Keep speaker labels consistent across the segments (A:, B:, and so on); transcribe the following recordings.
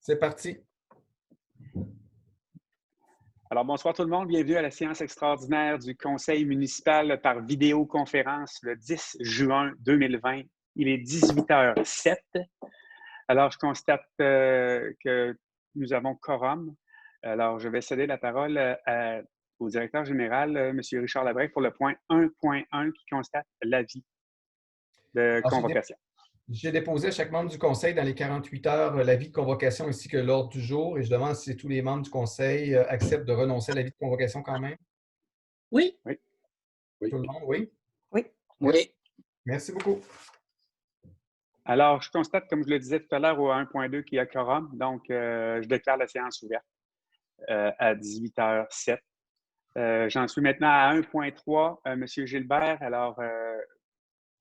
A: C'est parti.
B: Alors, bonsoir tout le monde. Bienvenue à la séance extraordinaire du Conseil municipal par vidéoconférence le 10 juin 2020. Il est 18h07. Alors, je constate que nous avons quorum. Alors, je vais céder la parole au directeur général, M. Richard Labrec, pour le point 1.1 qui constate l'avis de convocation.
A: J'ai déposé à chaque membre du Conseil dans les 48 heures l'avis de convocation ainsi que l'ordre du jour et je demande si tous les membres du Conseil acceptent de renoncer à l'avis de convocation quand même.
C: Oui.
B: Oui.
A: Tout le monde, oui?
C: Oui.
A: Merci.
C: Oui.
A: Merci beaucoup.
B: Alors, je constate, comme je le disais tout à l'heure, au 1.2 qu'il y a quorum. Donc, je déclare la séance ouverte à 18h07. J'en suis maintenant à 1.3. M. Gilbert, alors,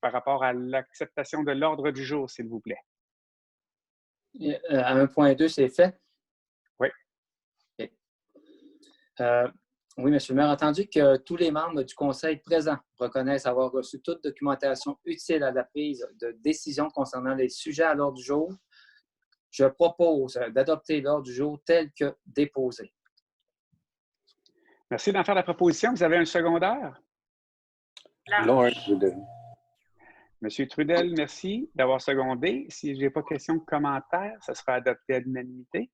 B: par rapport à l'acceptation de l'ordre du jour, s'il vous plaît.
C: À 1.2, c'est fait?
B: Oui.
C: Okay. Oui, M. le maire, entendu que tous les membres du Conseil présents reconnaissent avoir reçu toute documentation utile à la prise de décision concernant les sujets à l'ordre du jour, je propose d'adopter l'ordre du jour tel que déposé.
B: Merci d'en faire la proposition. Vous avez un secondaire?
D: Lawrence Trudel.
B: Monsieur Trudel, merci d'avoir secondé. Si je n'ai pas de questions ou commentaires, ça sera adopté à l'unanimité.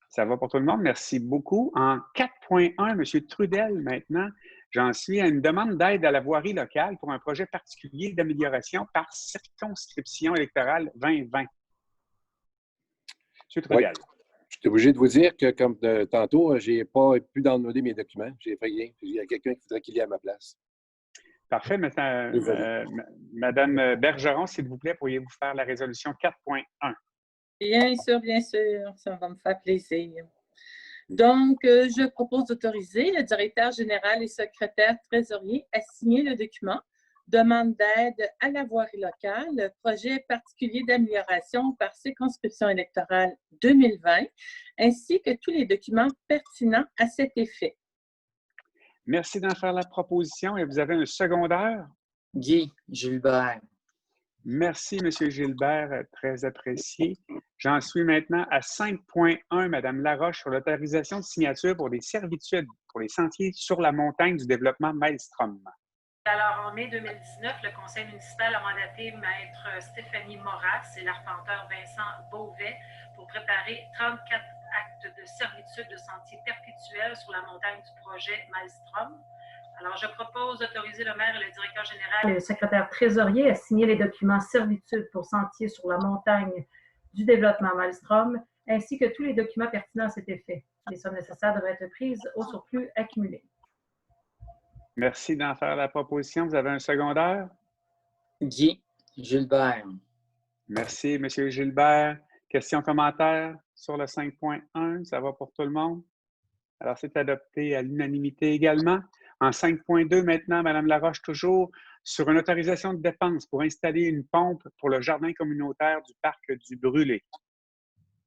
B: Ça va pour tout le monde? Merci beaucoup. En 4.1, Monsieur Trudel, maintenant, j'en suis à une demande d'aide à la voirie locale pour un projet particulier d'amélioration par circonscription électorale 2020. Monsieur Trudel.
D: Oui. Je suis obligé de vous dire que, comme tantôt, je n'ai pas pu downloader mes documents. J'ai fait rien. Il y a quelqu'un qui voudrait qu'il y ait à ma place.
B: Parfait. Madame Bergeron, s'il vous plaît, pourriez-vous faire la résolution 4.1?
E: Bien sûr, ça va me faire plaisir. Donc, je propose d'autoriser le directeur général et secrétaire trésorier à signer le document demande d'aide à la voirie locale, projet particulier d'amélioration par circonscription électorale 2020, ainsi que tous les documents pertinents à cet effet.
B: Merci d'en faire la proposition. Et vous avez un secondaire?
C: Guy Gilbert.
B: Merci, M. Gilbert, très apprécié. J'en suis maintenant à 5.1, Mme Laroche, sur l'autorisation de signature pour des servitudes pour les sentiers sur la montagne du développement Maelstrom.
F: Alors, en mai 2019, le conseil municipal a mandaté Maître Stéphanie Moras et l'arpenteur Vincent Beauvais pour préparer 34 actes de servitude de sentiers perpétuels sur la montagne du projet Maelstrom. Alors, je propose d'autoriser le maire et le directeur général et le secrétaire trésorier à signer les documents servitude pour sentiers sur la montagne du développement Maelstrom, ainsi que tous les documents pertinents à cet effet. Les sommes nécessaires devraient être prises au surplus accumulé.
B: Merci d'en faire la proposition. Vous avez un secondaire?
C: Guy Gilbert.
B: Merci, M. Gilbert. Questions, commentaires sur le 5.1? Ça va pour tout le monde? Alors, c'est adopté à l'unanimité également. En 5.2, maintenant, Mme Laroche, toujours, sur une autorisation de dépenses pour installer une pompe pour le jardin communautaire du parc du Brûlé.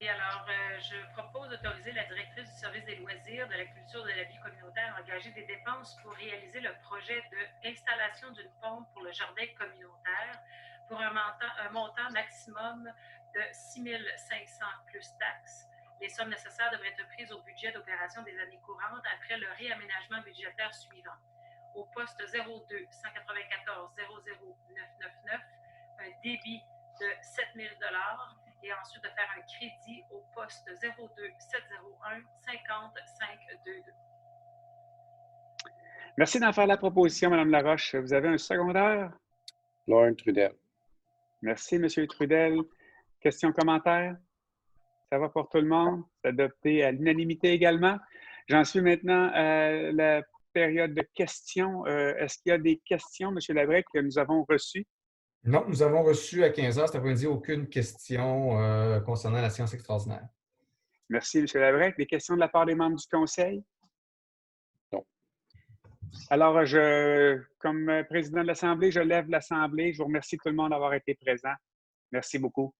F: Et alors, je propose d'autoriser la directrice du service des loisirs, de la culture, de la vie communautaire à engager des dépenses pour réaliser le projet d'installation d'une pompe pour le jardin communautaire pour un montant maximum de 6 500 plus taxes. Les sommes nécessaires devraient être prises au budget d'opération des années courantes après le réaménagement budgétaire suivant. Au poste 02 194 00999, un débit de 7 000 $ et ensuite de faire un crédit au poste 02 701 50 522.
B: Merci d'en faire la proposition, Mme Laroche. Vous avez un secondaire?
D: Lawrence Trudel.
B: Merci, M. Trudel. Questions, commentaires? Ça va pour tout le monde? C'est adopté à l'unanimité également. J'en suis maintenant à la période de questions. Est-ce qu'il y a des questions, M. Labrec, que nous avons reçues?
A: Non, nous avons reçu à 15 heures cet après-midi aucune question concernant la séance extraordinaire.
B: Merci, M. Labrec. Des questions de la part des membres du Conseil?
D: Non.
B: Alors, comme président de l'Assemblée, je lève l'Assemblée. Je vous remercie tout le monde d'avoir été présent. Merci beaucoup.